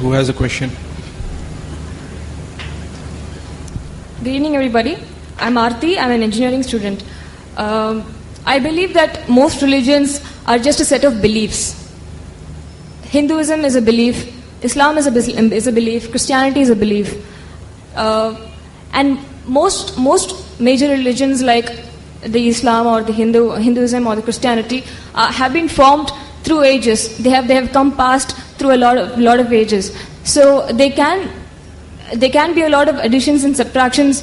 Who has a question? Good evening, everybody. I'm Aarti. I'm an engineering student. I believe that most religions are just a set of beliefs. Hinduism is a belief, Islam is a belief, Christianity is a belief. And most major religions like the Islam or the Hinduism or the Christianity have been formed through ages. They have come past through a lot of ages. So they can be a lot of additions and subtractions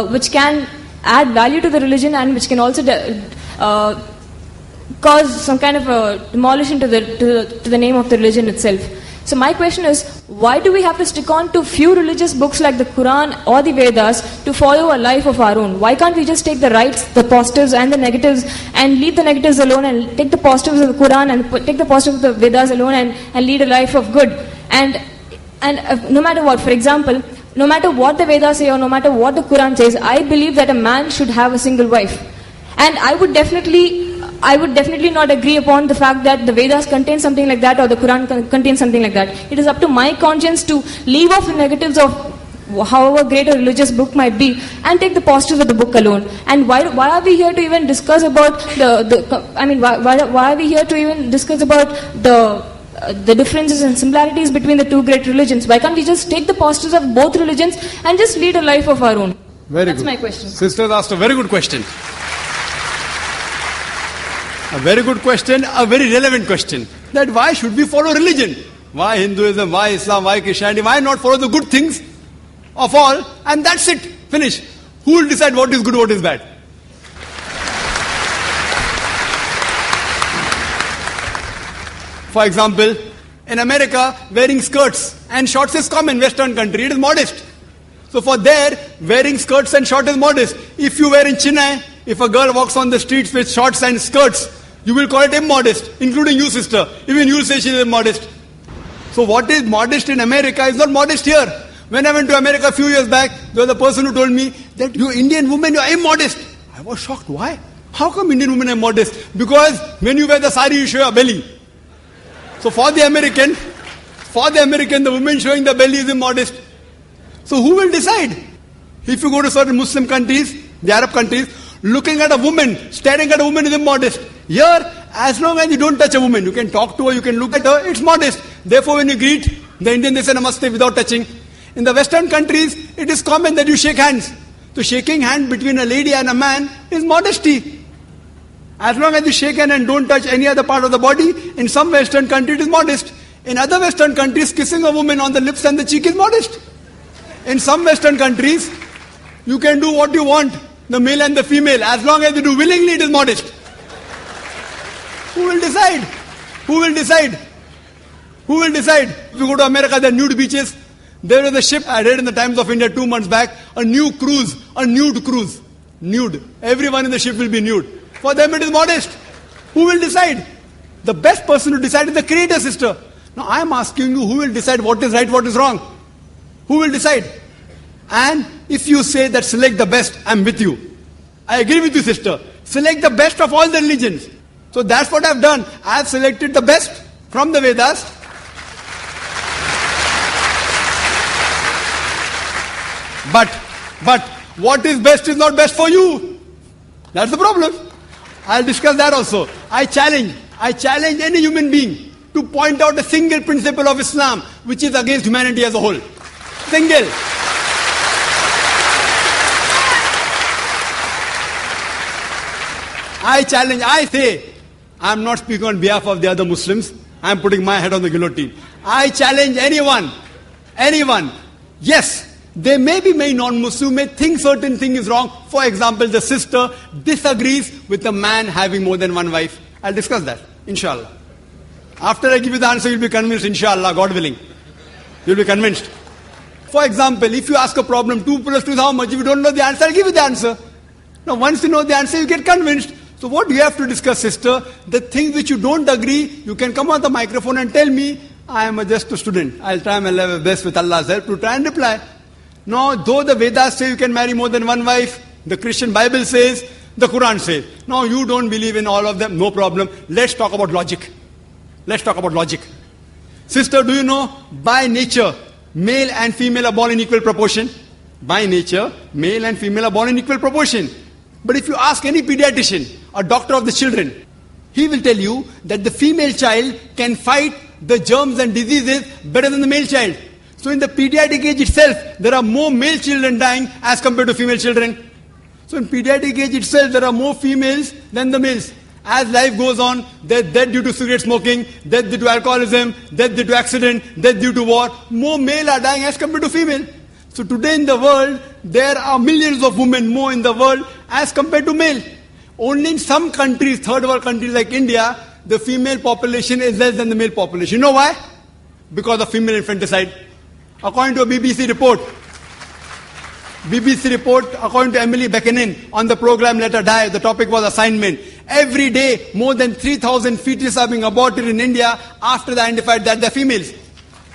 which can add value to the religion and which can also cause some kind of a demolition to the name of the religion itself. So my question is, why do we have to stick on to few religious books like the Quran or the Vedas to follow a life of our own? Why can't we just take the rights, the positives and the negatives and leave the negatives alone and take the positives of the Quran and take the positives of the Vedas alone and lead a life of good? And no matter what, for example, no matter what the Vedas say or no matter what the Quran says, I believe that a man should have a single wife. And I would definitely not agree upon the fact that the Vedas contain something like that or the Quran contains something like that. It is up to my conscience to leave off the negatives of however great a religious book might be and take the positives of the book alone. And why are we here to even discuss about why are we here to even discuss about the differences and similarities between the two great religions? Why can't we just take the positives of both religions and just lead a life of our own? That's my question. Sisters asked a very good question. A very good question, a very relevant question. That why should we follow religion? Why Hinduism, why Islam, why Christianity? Why not follow the good things of all? And that's it. Finish. Who will decide what is good, what is bad? For example, in America, wearing skirts and shorts is common. Western country, it is modest. So for there, wearing skirts and shorts is modest. If you wear in Chennai, if a girl walks on the streets with shorts and skirts, you will call it immodest, including you, sister. Even you will say she is immodest. So what is modest in America is not modest here. When I went to America a few years back, there was a person who told me that you Indian women, you are immodest. I was shocked. Why? How come Indian women are modest? Because when you wear the sari, you show your belly. So for the American, the woman showing the belly is immodest. So who will decide? If you go to certain Muslim countries, the Arab countries, looking at a woman, staring at a woman is immodest. Here, as long as you don't touch a woman, you can talk to her, you can look at her, it's modest. Therefore, when you greet, the Indian, they say namaste without touching. In the Western countries, it is common that you shake hands. So shaking hand between a lady and a man is modesty. As long as you shake hand and don't touch any other part of the body, in some Western countries it is modest. In other Western countries, kissing a woman on the lips and the cheek is modest. In some Western countries, you can do what you want, the male and the female. As long as you do willingly, it is modest. Who will decide? Who will decide? Who will decide? If you go to America, there are nude beaches. There was a ship, I read in the Times of India 2 months back, a nude cruise. Nude. Everyone in the ship will be nude. For them it is modest. Who will decide? The best person to decide is the Creator, sister. Now I am asking you, who will decide what is right, what is wrong? Who will decide? And if you say that select the best, I am with you. I agree with you, sister. Select the best of all the religions. So that's what I have done. I have selected the best from the Vedas. But what is best is not best for you. That's the problem. I'll discuss that also. I challenge any human being to point out a single principle of Islam which is against humanity as a whole. Single. I challenge, I say, I'm not speaking on behalf of the other Muslims. I'm putting my head on the guillotine. I challenge anyone. Yes, there may be many non-Muslims who may think certain thing is wrong. For example, the sister disagrees with a man having more than one wife. I'll discuss that, inshallah. After I give you the answer, you'll be convinced, inshallah, God willing. You'll be convinced. For example, if you ask a problem, 2 plus 2 is how much? If you don't know the answer, I'll give you the answer. Now, once you know the answer, you get convinced. So what do you have to discuss, sister? The things which you don't agree, you can come on the microphone and tell me, I am just a student. I'll try my level best with Allah's help to try and reply. No, though the Vedas say you can marry more than one wife, the Christian Bible says, the Quran says. No, you don't believe in all of them, no problem. Let's talk about logic. Sister, do you know, by nature, male and female are born in equal proportion? By nature, male and female are born in equal proportion. But if you ask any pediatrician or doctor of the children, he will tell you that the female child can fight the germs and diseases better than the male child. So in the pediatric age itself, there are more male children dying as compared to female children. So in pediatric age itself, there are more females than the males. As life goes on, death due to cigarette smoking, death due to alcoholism, death due to accident, death due to war, more male are dying as compared to female. So today in the world, there are millions of women more in the world as compared to male. Only in some countries, third world countries like India, the female population is less than the male population. You know why? Because of female infanticide. According to a BBC report, according to Emily Buchanan, on the program Let Her Die, the topic was assignment. Every day, more than 3,000 fetuses are being aborted in India after they identified that they're females.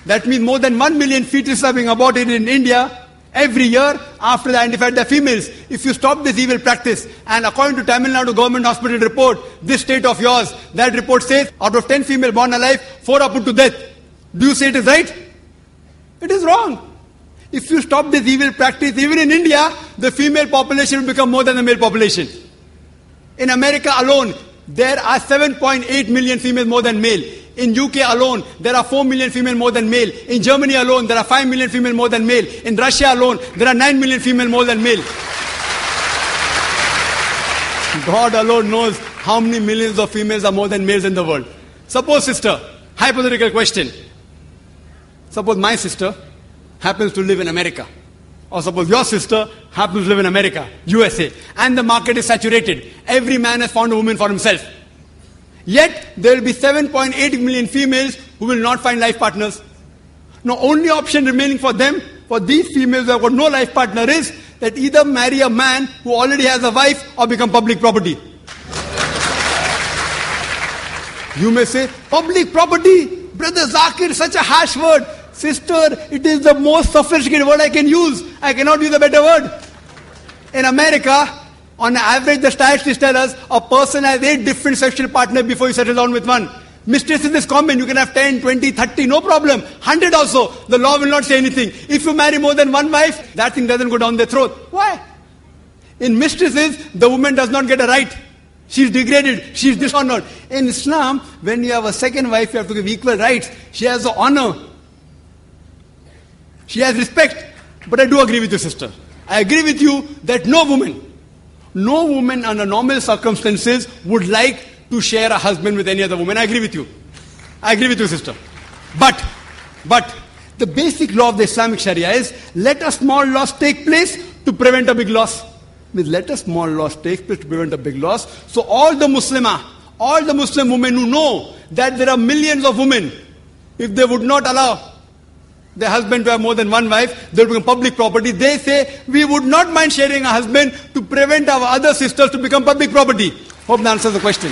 That means more than 1 million fetuses are being aborted in India every year after they identified they're females. If you stop this evil practice, and according to Tamil Nadu government hospital report, this state of yours, that report says out of 10 female born alive, 4 are put to death. Do you say it is right? It is wrong. If you stop this evil practice, even in India, the female population will become more than the male population. In America alone, there are 7.8 million females more than male. In UK alone, there are 4 million female more than male. In Germany alone, there are 5 million female more than male. In Russia alone, there are 9 million female more than male. God alone knows how many millions of females are more than males in the world. Suppose, sister, hypothetical question. Suppose my sister happens to live in America. Or suppose your sister happens to live in America, USA. And the market is saturated. Every man has found a woman for himself. Yet, there will be 7.8 million females who will not find life partners. Now, only option remaining for them, for these females who have got no life partner, is that either marry a man who already has a wife or become public property. You may say, public property? Brother Zakir, such a harsh word. Sister, it is the most sophisticated word I can use. I cannot use a better word. In America, on average, the statistics tell us a person has 8 different sexual partners before you settle down with one. Mistresses is common. You can have 10, 20, 30, no problem. 100 also. The law will not say anything. If you marry more than one wife, that thing doesn't go down their throat. Why? In mistresses, the woman does not get a right. She's degraded. She's dishonored. In Islam, when you have a second wife, you have to give equal rights. She has the honor. She has respect. But I do agree with you, sister. I agree with you that no woman under normal circumstances would like to share a husband with any other woman. I agree with you. I agree with you, sister. But the basic law of the Islamic Sharia is, let a small loss take place to prevent a big loss. Means let a small loss take place to prevent a big loss. So all the Muslim women who know that there are millions of women, if they would not allow their husband to have more than one wife, they will become public property. They say, we would not mind sharing a husband to prevent our other sisters to become public property. Hope that answers the question.